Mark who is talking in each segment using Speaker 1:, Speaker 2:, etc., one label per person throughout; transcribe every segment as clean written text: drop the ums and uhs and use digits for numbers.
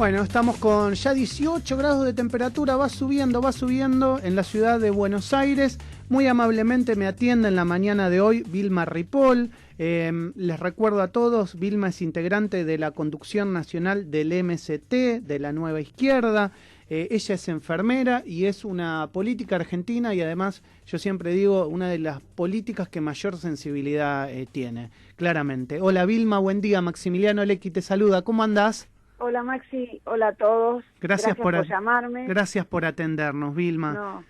Speaker 1: Bueno, estamos con ya 18 grados de temperatura, va subiendo en la ciudad de Buenos Aires. Muy amablemente me atiende en la mañana de hoy Vilma Ripoll. Les recuerdo a todos, Vilma es integrante de la conducción nacional del MST, de la Nueva Izquierda. Ella es enfermera y es una política argentina y además, yo siempre digo, una de las políticas que mayor sensibilidad tiene, claramente. Hola Vilma, buen día. Maximiliano Lecky te saluda. ¿Cómo andás?
Speaker 2: Hola Maxi, hola a todos. Gracias por llamarme.
Speaker 1: Gracias por atendernos, Vilma.
Speaker 2: No,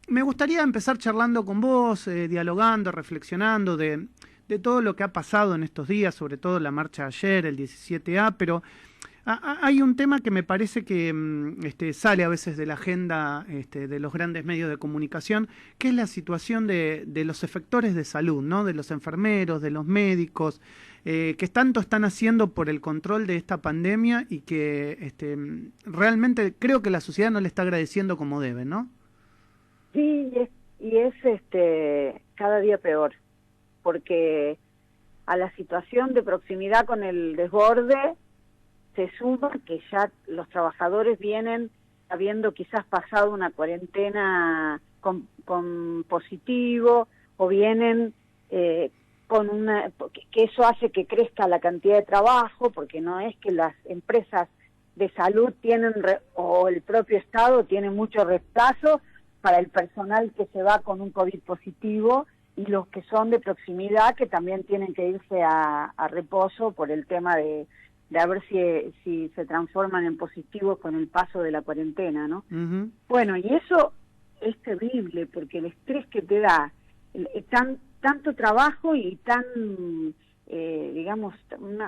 Speaker 1: me gustaría empezar charlando con vos, dialogando, reflexionando de todo lo que ha pasado en estos días, sobre todo la marcha de ayer, el 17A, pero hay un tema que me parece que sale a veces de la agenda de los grandes medios de comunicación, que es la situación de los efectores de salud, ¿no? De los enfermeros, de los médicos, que tanto están haciendo por el control de esta pandemia y que realmente creo que la sociedad no le está agradeciendo como debe, ¿no?
Speaker 2: Sí, y es cada día peor, porque a la situación de proximidad con el desborde se suma que ya los trabajadores vienen habiendo quizás pasado una cuarentena con positivo, o vienen con que eso hace que crezca la cantidad de trabajo, porque no es que las empresas de salud tienen o el propio Estado tiene mucho reemplazo para el personal que se va con un COVID positivo, y los que son de proximidad que también tienen que irse a reposo por el tema de a ver si se transforman en positivos con el paso de la cuarentena, ¿no?
Speaker 1: Uh-huh.
Speaker 2: Bueno, y eso es terrible, porque el estrés que te da, tanto trabajo y tan, digamos,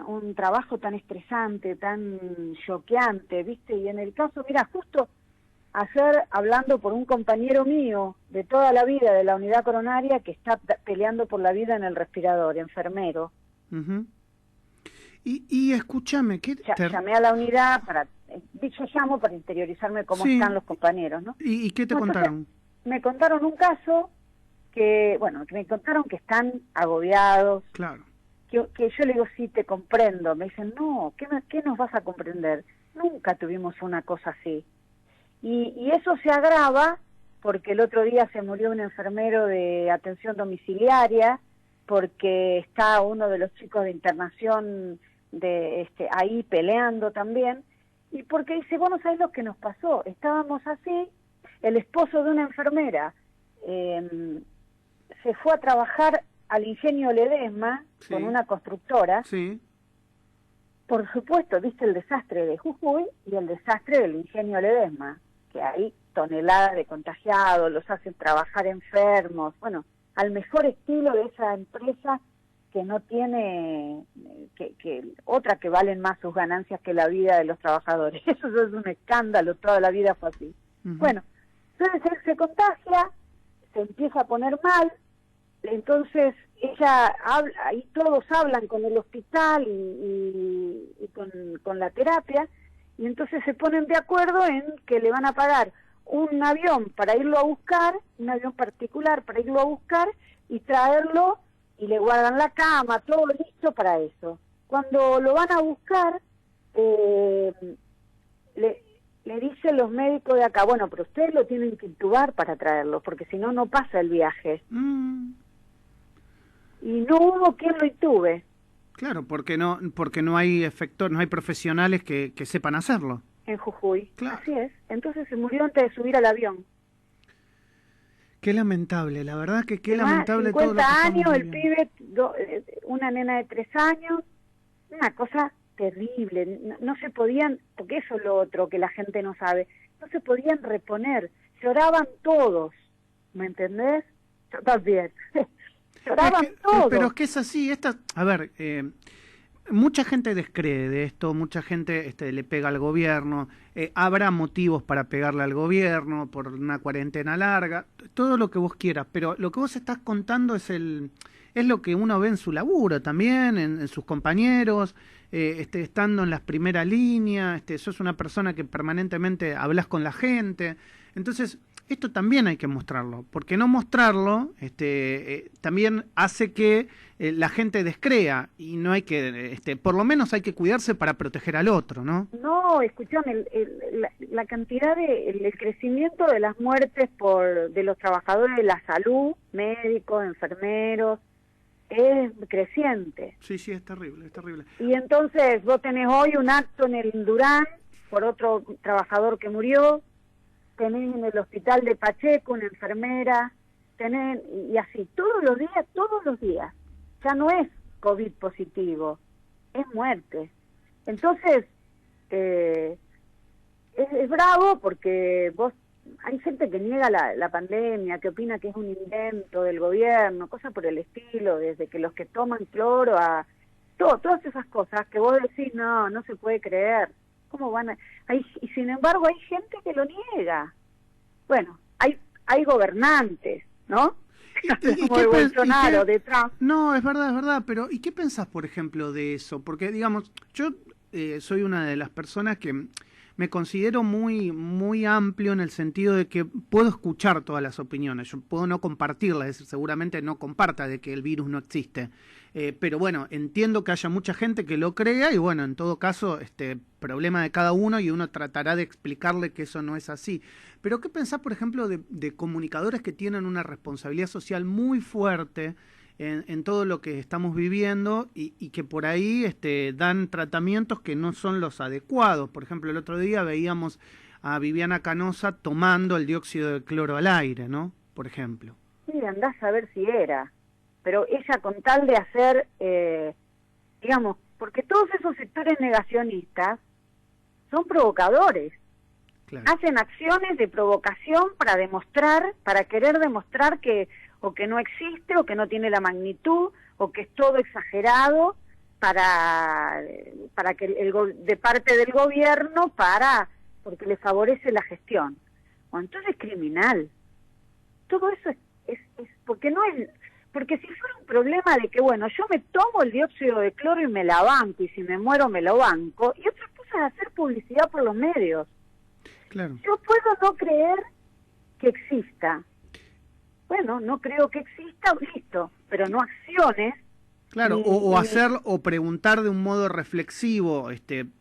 Speaker 2: un trabajo tan estresante, tan choqueante, ¿viste? Y en el caso, mira, justo ayer hablando por un compañero mío de toda la vida de la unidad coronaria que está peleando por la vida en el respirador, enfermero.
Speaker 1: Uh-huh. Y escúchame, ¿qué
Speaker 2: llamé a la unidad yo llamo para interiorizarme cómo están los compañeros, ¿no?
Speaker 1: ¿Y qué te contaron?
Speaker 2: Me contaron un caso que me contaron que están agobiados.
Speaker 1: Claro.
Speaker 2: Que yo le digo, sí, te comprendo. Me dicen, no, ¿qué nos vas a comprender? Nunca tuvimos una cosa así. Y eso se agrava porque el otro día se murió un enfermero de atención domiciliaria, porque está uno de los chicos de internación ahí peleando también, y porque dice, vos no sabés lo que nos pasó, estábamos así, el esposo de una enfermera se fue a trabajar al Ingenio Ledesma, sí, con una constructora,
Speaker 1: sí.
Speaker 2: Por supuesto, viste el desastre de Jujuy y el desastre del Ingenio Ledesma, que hay toneladas de contagiados, los hacen trabajar enfermos, bueno, al mejor estilo de esa empresa que no tiene que otra que valen más sus ganancias que la vida de los trabajadores. Eso es un escándalo, toda la vida fue así. Uh-huh. Bueno, entonces él se contagia, se empieza a poner mal, entonces ella habla, y todos hablan con el hospital y con la terapia, y entonces se ponen de acuerdo en que le van a pagar un avión para irlo a buscar, un avión particular para irlo a buscar y traerlo, y le guardan la cama, todo listo para eso. Cuando lo van a buscar, le dicen los médicos de acá, bueno, pero ustedes lo tienen que intubar para traerlo, porque si no, no pasa el viaje. Y no hubo quien lo intube.
Speaker 1: Claro, porque no hay no hay profesionales que sepan hacerlo.
Speaker 2: En Jujuy,
Speaker 1: claro.
Speaker 2: Así es. Entonces se murió antes de subir al avión.
Speaker 1: Qué lamentable, la verdad que qué lamentable
Speaker 2: 50
Speaker 1: todo lo que
Speaker 2: años, el pibe, una nena de 3 años, una cosa terrible. No se podían, porque eso es lo otro que la gente no sabe, no se podían reponer, lloraban todos, ¿me entendés? Yo también. Lloraban todos.
Speaker 1: Pero es que es así, a ver, mucha gente descree de esto, mucha gente le pega al gobierno, habrá motivos para pegarle al gobierno por una cuarentena larga, todo lo que vos quieras, pero lo que vos estás contando es lo que uno ve en su laburo también, en sus compañeros, estando en las primeras líneas, sos una persona que permanentemente hablas con la gente, entonces esto también hay que mostrarlo, porque no mostrarlo también hace que la gente descrea y no hay que, por lo menos hay que cuidarse para proteger al otro, ¿no?
Speaker 2: No, escuchame, la cantidad el crecimiento de las muertes de los trabajadores de la salud, médicos, enfermeros, es creciente.
Speaker 1: Sí, es terrible, es terrible.
Speaker 2: Y entonces vos tenés hoy un acto en el Durán por otro trabajador que murió, tenés en el hospital de Pacheco una enfermera, tenés, y así, todos los días. Ya no es COVID positivo, es muerte. Entonces, es bravo porque hay gente que niega la pandemia, que opina que es un invento del gobierno, cosas por el estilo, desde que los que toman cloro a todas esas cosas que vos decís, no se puede creer. ¿Cómo van a...? Y sin embargo hay gente que lo niega. Bueno, hay gobernantes, ¿no? Como de Bolsonaro, de Trump.
Speaker 1: No, es verdad, pero ¿y qué pensás, por ejemplo, de eso? Porque, digamos, yo soy una de las personas que me considero muy, muy amplio en el sentido de que puedo escuchar todas las opiniones, yo puedo no compartirlas, es decir, seguramente no comparta de que el virus no existe, pero bueno, entiendo que haya mucha gente que lo crea y bueno, en todo caso, problema de cada uno y uno tratará de explicarle que eso no es así. Pero ¿qué pensás, por ejemplo, de comunicadores que tienen una responsabilidad social muy fuerte en todo lo que estamos viviendo y que por ahí dan tratamientos que no son los adecuados? Por ejemplo, el otro día veíamos a Viviana Canosa tomando el dióxido de cloro al aire, ¿no? Por ejemplo.
Speaker 2: Sí, andás a ver si era. Pero ella con tal de hacer, digamos, porque todos esos sectores negacionistas son provocadores. Claro. Hacen acciones de provocación para querer demostrar que o que no existe, o que no tiene la magnitud, o que es todo exagerado para que de parte del gobierno, porque le favorece la gestión. Bueno, entonces es criminal. Todo eso es porque no es, porque si fuera un problema de que, bueno, yo me tomo el dióxido de cloro y me la banco, y si me muero me lo banco, y otra cosa es hacer publicidad por los medios.
Speaker 1: Claro.
Speaker 2: Yo puedo no creer que exista. Bueno, no creo que exista, listo, pero no acciones.
Speaker 1: Claro, o preguntar de un modo reflexivo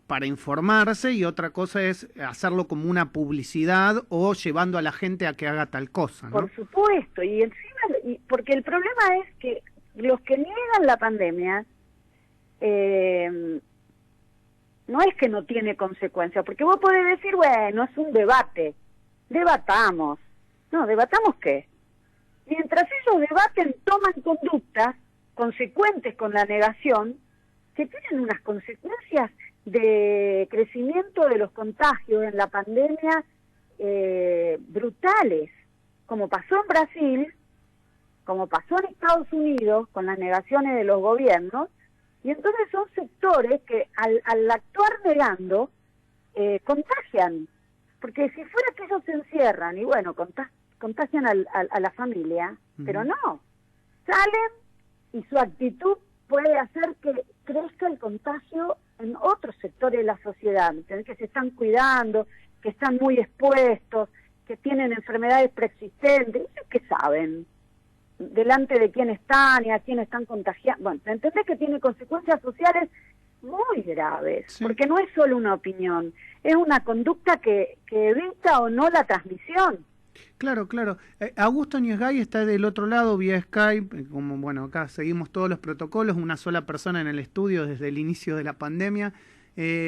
Speaker 1: para informarse, y otra cosa es hacerlo como una publicidad o llevando a la gente a que haga tal cosa, ¿no?
Speaker 2: Por supuesto, y encima, porque el problema es que los que niegan la pandemia, no es que no tiene consecuencias, porque vos podés decir, bueno, es un debate, debatamos. No, ¿debatamos qué? Mientras ellos debaten, toman conductas consecuentes con la negación, que tienen unas consecuencias de crecimiento de los contagios en la pandemia brutales, como pasó en Brasil, como pasó en Estados Unidos, con las negaciones de los gobiernos, y entonces son sectores que al actuar negando, contagian, porque si fuera que ellos se encierran y bueno, contagian a la familia, pero no, salen y su actitud puede hacer que crezca el contagio en otros sectores de la sociedad, que se están cuidando, que están muy expuestos, que tienen enfermedades preexistentes, que saben delante de quién están y a quién están contagiando. Bueno, entendés que tiene consecuencias sociales muy graves, sí. Porque no es solo una opinión, es una conducta que evita o no la transmisión.
Speaker 1: Claro. Augusto Niesgay está del otro lado vía Skype, como bueno, acá seguimos todos los protocolos, una sola persona en el estudio desde el inicio de la pandemia.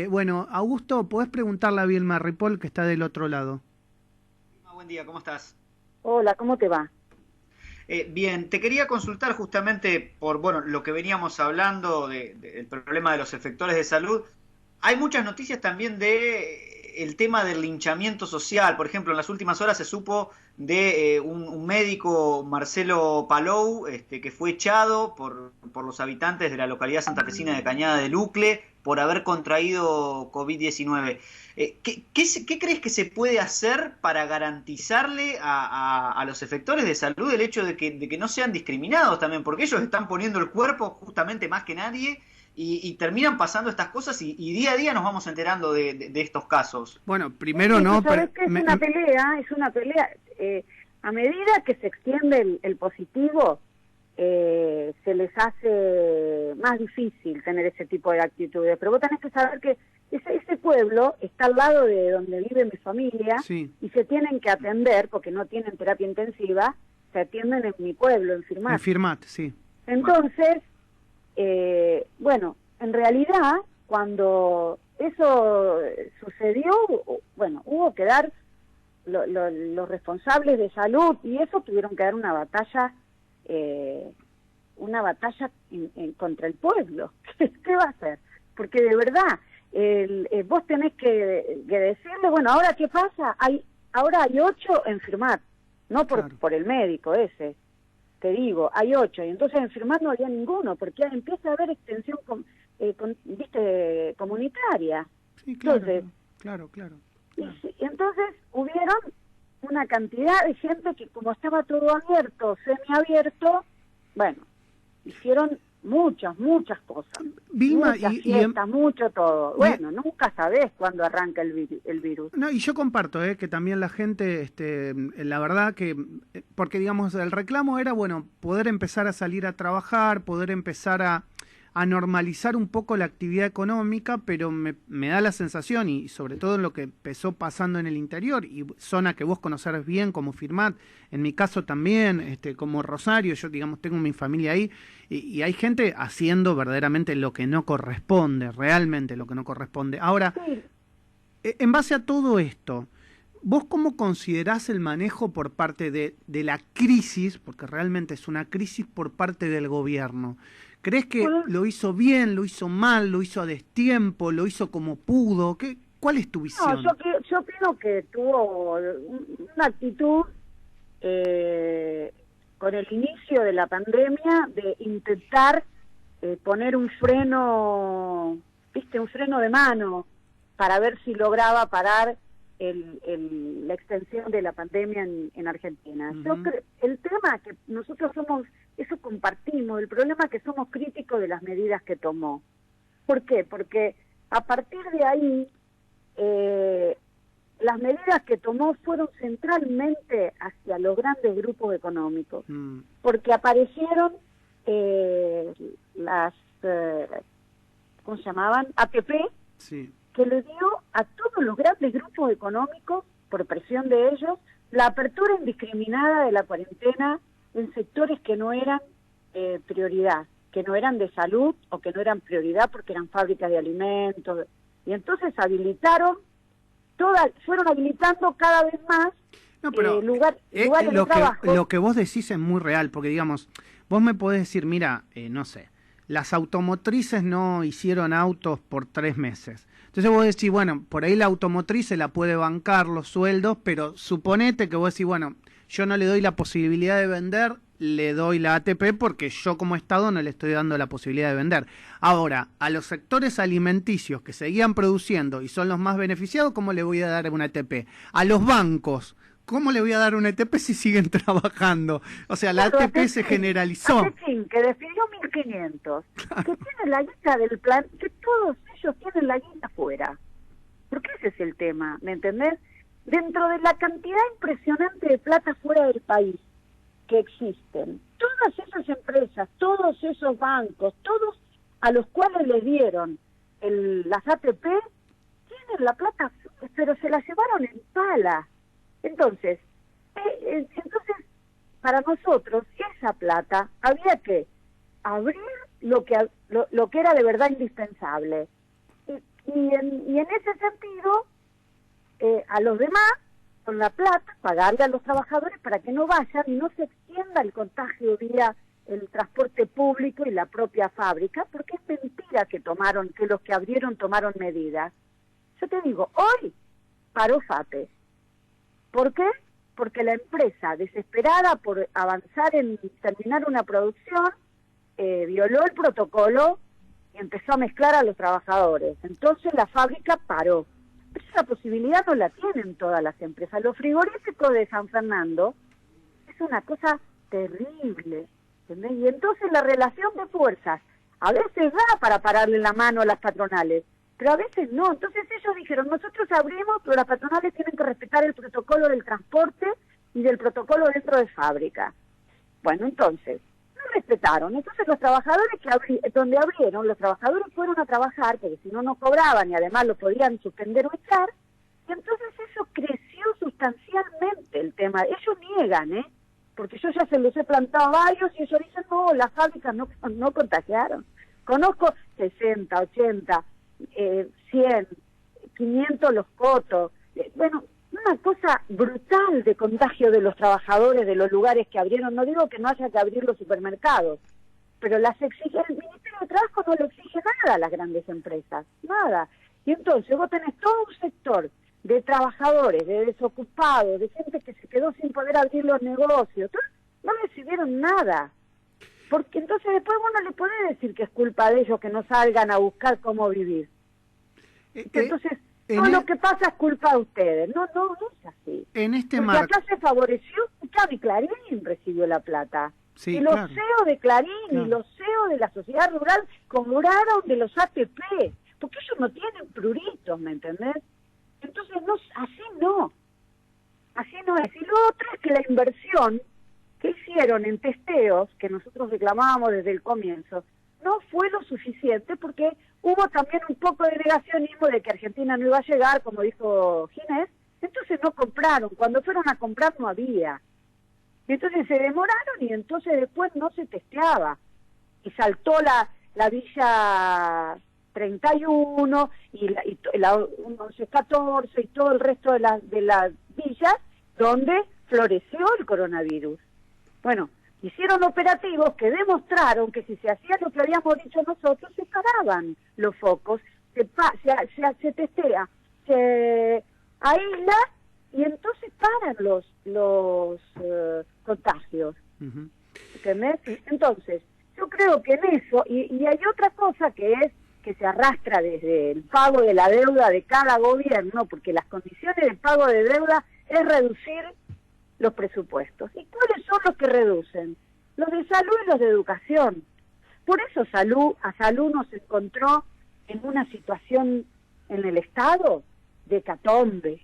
Speaker 1: Bueno, Augusto, ¿podés preguntarle a Vilma Ripoll que está del otro lado?
Speaker 3: Buen día, ¿cómo estás?
Speaker 2: Hola, ¿cómo te va?
Speaker 3: Bien, te quería consultar justamente por lo que veníamos hablando del problema de los efectores de salud. Hay muchas noticias también el tema del linchamiento social. Por ejemplo, en las últimas horas se supo de un médico, Marcelo Palou, que fue echado por los habitantes de la localidad santafesina de Cañada de Lucle por haber contraído COVID-19. ¿Qué crees que se puede hacer para garantizarle a los efectores de salud el hecho de que no sean discriminados también? Porque ellos están poniendo el cuerpo justamente más que nadie y terminan pasando estas cosas y día a día nos vamos enterando de estos casos.
Speaker 1: Bueno, primero no, pero...
Speaker 2: Es una pelea. A medida que se extiende el positivo, se les hace más difícil tener ese tipo de actitudes. Pero vos tenés que saber que ese pueblo está al lado de donde vive mi familia,
Speaker 1: sí,
Speaker 2: y se tienen que atender, porque no tienen terapia intensiva, se atienden en mi pueblo, en Firmat.
Speaker 1: En Firmat, sí.
Speaker 2: Entonces, bueno, en realidad, cuando eso sucedió, bueno, hubo que dar, los responsables de salud y eso tuvieron que dar una batalla contra el pueblo. ¿Qué va a hacer? Porque de verdad, vos tenés que decirle, bueno, ¿ahora qué pasa? Ahora hay 8 en Firmat, no por el médico ese. Te digo, hay 8, y entonces en Firmat no había ninguno, porque empieza a haber extensión comunitaria.
Speaker 1: Sí, claro,
Speaker 2: entonces,
Speaker 1: claro.
Speaker 2: Y entonces hubieron una cantidad de gente que, como estaba todo abierto, semiabierto, bueno, hicieron muchas cosas.
Speaker 1: Vilma,
Speaker 2: muchas fiestas, mucho todo. Bueno, nunca sabés cuándo arranca el virus.
Speaker 1: No, y yo comparto, que también la gente, la verdad que, porque digamos, el reclamo era, bueno, poder empezar a salir a trabajar, poder empezar a normalizar un poco la actividad económica, pero me da la sensación, y sobre todo en lo que empezó pasando en el interior, y zona que vos conocés bien como Firmat, en mi caso también, como Rosario, yo digamos tengo mi familia ahí, y hay gente haciendo verdaderamente lo que no corresponde, realmente lo que no corresponde. Ahora,
Speaker 2: Sí.
Speaker 1: En base a todo esto, ¿vos cómo considerás el manejo por parte de la crisis, porque realmente es una crisis por parte del gobierno? ¿Crees que lo hizo bien, lo hizo mal, lo hizo a destiempo, lo hizo como pudo? ¿Cuál es tu visión?
Speaker 2: No, yo creo que tuvo una actitud con el inicio de la pandemia de intentar poner un freno, un freno de mano para ver si lograba parar la extensión de la pandemia en Argentina.
Speaker 1: Uh-huh.
Speaker 2: Yo creo, el tema que nosotros somos, eso compartimos, el problema es que somos críticos de las medidas que tomó. ¿Por qué? Porque a partir de ahí, las medidas que tomó fueron centralmente hacia los grandes grupos económicos, porque aparecieron las, ¿cómo se llamaban? ATP,
Speaker 1: sí,
Speaker 2: que le dio a todos los grandes grupos económicos, por presión de ellos, la apertura indiscriminada de la cuarentena en sectores que no eran prioridad, que no eran de salud o que no eran prioridad porque eran fábricas de alimentos. Y entonces fueron habilitando cada vez más lugares de trabajo.
Speaker 1: Lo que vos decís es muy real, porque digamos, vos me podés decir, mira, no sé, las automotrices no hicieron autos por 3 meses. Entonces vos decís, bueno, por ahí la automotriz se la puede bancar los sueldos, pero suponete que vos decís, bueno, yo no le doy la posibilidad de vender, le doy la ATP porque yo como Estado no le estoy dando la posibilidad de vender. Ahora, a los sectores alimenticios que seguían produciendo y son los más beneficiados, ¿cómo le voy a dar una ATP? A los bancos, ¿cómo le voy a dar una ATP si siguen trabajando? O sea, la ATP se generalizó.
Speaker 2: Que definió 1.500, claro. Que tiene la guita del plan, que todos ellos tienen la guita afuera. Porque ese es el tema, ¿me entendés? Dentro de la cantidad impresionante de plata fuera del país que existen, todas esas empresas, todos esos bancos, todos a los cuales les dieron las ATP, tienen la plata, pero se la llevaron en pala. Entonces, para nosotros, esa plata había que abrir lo que era de verdad indispensable. Y en ese sentido, a los demás, con la plata, pagarle a los trabajadores para que no vayan y no se extienda el contagio vía el transporte público y la propia fábrica, porque es mentira que los que abrieron tomaron medidas. Yo te digo, hoy paró FAPE. ¿Por qué? Porque la empresa, desesperada por avanzar en terminar una producción, violó el protocolo y empezó a mezclar a los trabajadores. Entonces la fábrica paró. Pero esa posibilidad no la tienen todas las empresas. Los frigoríficos de San Fernando es una cosa terrible, ¿entendés? Y entonces la relación de fuerzas A veces da para pararle la mano a las patronales, pero a veces no. Entonces ellos dijeron, nosotros abrimos, pero las patronales tienen que respetar el protocolo del transporte y del protocolo dentro de fábrica. Bueno, entonces, no respetaron. Entonces los trabajadores donde abrieron, los trabajadores fueron a trabajar, porque si no, no cobraban y además lo podían suspender o echar, y entonces eso creció sustancialmente el tema. Ellos niegan, porque yo ya se los he plantado a varios y ellos dicen, no, las fábricas no contagiaron. Conozco 60, 80, 100, 500 los cotos. Bueno, una cosa brutal de contagio de los trabajadores de los lugares que abrieron. No digo que no haya que abrir los supermercados, pero el Ministerio de Trabajo no le exige nada a las grandes empresas, nada. Y entonces vos tenés todo un sector de trabajadores, de desocupados, de gente que se quedó sin poder abrir los negocios, no recibieron nada. Porque entonces después vos no le podés decir que es culpa de ellos que no salgan a buscar cómo vivir. Entonces, todo lo que pasa es culpa de ustedes. No es así.
Speaker 1: En este
Speaker 2: porque acá se favoreció, y Clarín recibió la plata.
Speaker 1: Sí,
Speaker 2: y los
Speaker 1: claro.
Speaker 2: CEO de Clarín
Speaker 1: Claro.
Speaker 2: y los CEO de la sociedad rural cobraron de los ATP, porque ellos no tienen pruritos, ¿me entendés? Entonces, así no es. Y lo otro es que la inversión que hicieron en testeos, que nosotros reclamábamos desde el comienzo, no fue lo suficiente porque hubo también un poco de negacionismo de que Argentina no iba a llegar, como dijo Ginés, entonces no compraron. Cuando fueron a comprar no había. Entonces se demoraron y entonces después no se testeaba. Y saltó la Villa 31 y la 1114 y todo el resto de las villas donde floreció el coronavirus. Bueno, hicieron operativos que demostraron que si se hacía lo que habíamos dicho nosotros, se paraban los focos, se testea, se aísla y entonces paran los contagios.
Speaker 1: Uh-huh.
Speaker 2: ¿Entendés? Entonces, yo creo que en eso, y hay otra cosa que es que se arrastra desde el pago de la deuda de cada gobierno, porque las condiciones de pago de deuda es reducir los presupuestos. ¿Y cuáles son los que reducen? Los de salud y los de educación. Por eso a salud nos encontró en una situación en el Estado de hecatombe.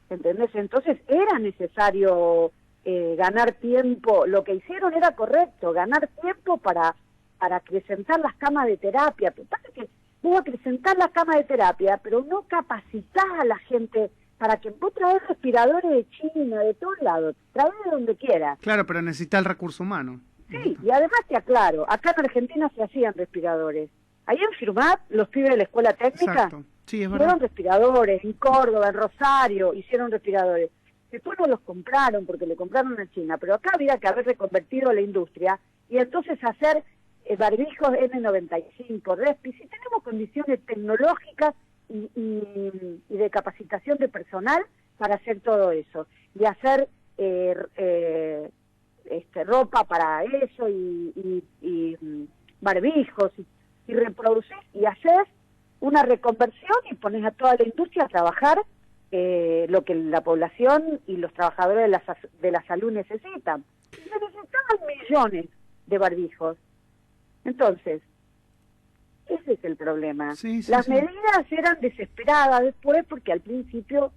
Speaker 2: ¿Entendés? Entonces era necesario ganar tiempo. Lo que hicieron era correcto, ganar tiempo para acrecentar las camas de terapia. Pero pasa que vos acrecentar las camas de terapia, pero no capacitás a la gente para que vos traes respiradores de China, de todos lados, traes de donde quieras.
Speaker 1: Claro, pero necesita el recurso humano.
Speaker 2: Sí, y además te aclaro, acá en Argentina se hacían respiradores. Ahí en Firmat, los pibes de la escuela técnica,
Speaker 1: Exacto. Sí, es verdad.
Speaker 2: hicieron respiradores, en Córdoba, en Rosario, hicieron respiradores. Después no los compraron porque le compraron a China, pero acá había que haber reconvertido la industria y entonces hacer barbijos N95, Respi. Si tenemos condiciones tecnológicas y de capacitación de personal para hacer todo eso y hacer ropa para eso y barbijos y reproducir y hacer una reconversión y pones a toda la industria a trabajar lo que la población y los trabajadores de la salud necesitan. Y se necesitaban millones de barbijos. Entonces, ese es el problema.
Speaker 1: Sí,
Speaker 2: Las
Speaker 1: sí.
Speaker 2: medidas eran desesperadas después porque al principio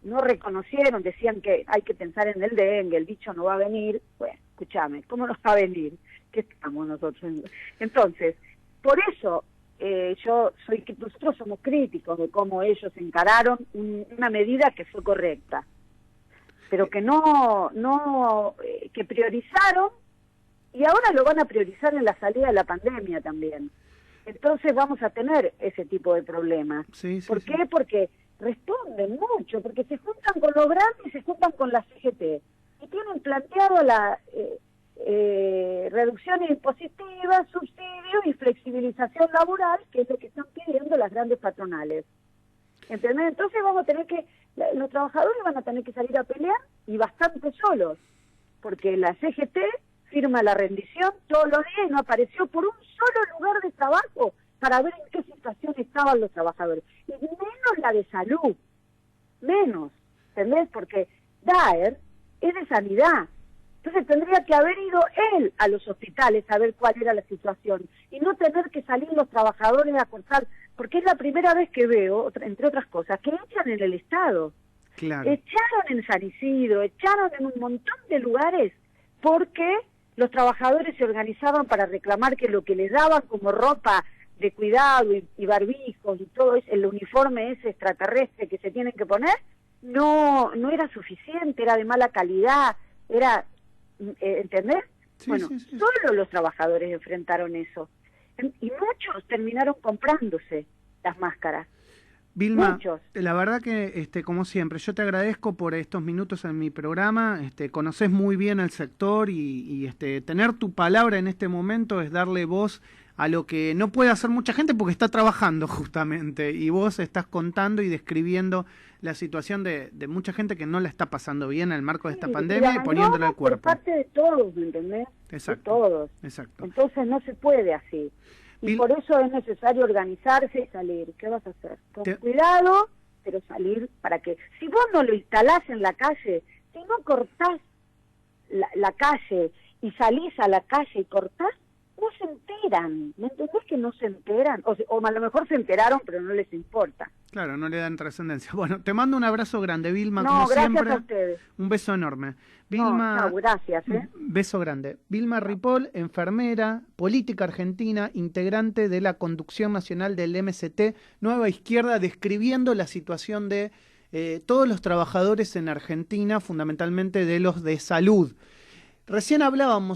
Speaker 2: no reconocieron, decían que hay que pensar en el dengue, el bicho no va a venir. Bueno, escúchame, ¿cómo no va a venir? ¿Qué estamos nosotros? Entonces, por eso nosotros somos críticos de cómo ellos encararon una medida que fue correcta, pero que que priorizaron y ahora lo van a priorizar en la salida de la pandemia también. Entonces vamos a tener ese tipo de problemas.
Speaker 1: Sí, sí,
Speaker 2: ¿Por
Speaker 1: sí.
Speaker 2: qué? Porque responden mucho, porque se juntan con los grandes y se juntan con la CGT. Y tienen planteado la reducciones impositivas, subsidios y flexibilización laboral, que es lo que están pidiendo las grandes patronales. ¿Entendés? Entonces vamos a tener los trabajadores van a tener que salir a pelear y bastante solos, porque la CGT firma la rendición todos los días y no apareció por un solo lugar de trabajo para ver en qué situación estaban los trabajadores. Y menos la de salud, menos, ¿entendés? Porque DAER es de sanidad, Entonces tendría que haber ido él a los hospitales a ver cuál era la situación y no tener que salir los trabajadores a cortar, porque es la primera vez que veo, entre otras cosas, que echan en el Estado.
Speaker 1: Claro.
Speaker 2: Echaron en San Isidro, echaron en un montón de lugares porque los trabajadores se organizaban para reclamar que lo que les daban como ropa de cuidado y barbijos y todo eso, el uniforme ese extraterrestre que se tienen que poner, no era suficiente, era de mala calidad, era, ¿entendés?
Speaker 1: Sí,
Speaker 2: bueno,
Speaker 1: sí, sí.
Speaker 2: solo los trabajadores enfrentaron eso. Y muchos terminaron comprándose las máscaras.
Speaker 1: Vilma,
Speaker 2: Muchos.
Speaker 1: la verdad que, como siempre, yo te agradezco por estos minutos en mi programa. Conoces muy bien el sector y tener tu palabra en este momento es darle voz a lo que no puede hacer mucha gente porque está trabajando justamente. Y vos estás contando y describiendo la situación de mucha gente que no la está pasando bien en el marco de esta pandemia y poniéndole el cuerpo.
Speaker 2: Por parte de todos, ¿me entendés?
Speaker 1: Exacto.
Speaker 2: De todos.
Speaker 1: Exacto.
Speaker 2: Entonces no se puede así. Y por eso es necesario organizarse y salir. ¿Qué vas a hacer? Con cuidado, pero salir para que... Si vos no lo instalás en la calle, si no cortás la calle y salís a la calle y cortás, no se enteran. ¿Me entendés que no se enteran? O a lo mejor se enteraron, pero no les importa.
Speaker 1: Claro, no le dan trascendencia. Bueno, te mando un abrazo grande, Vilma,
Speaker 2: no,
Speaker 1: como
Speaker 2: gracias
Speaker 1: siempre.
Speaker 2: A ustedes.
Speaker 1: Un beso enorme. Vilma,
Speaker 2: no, gracias.
Speaker 1: Beso grande. Vilma Ripoll, enfermera, política argentina, integrante de la conducción nacional del MST, Nueva Izquierda, describiendo la situación de todos los trabajadores en Argentina, fundamentalmente de los de salud. Recién hablábamos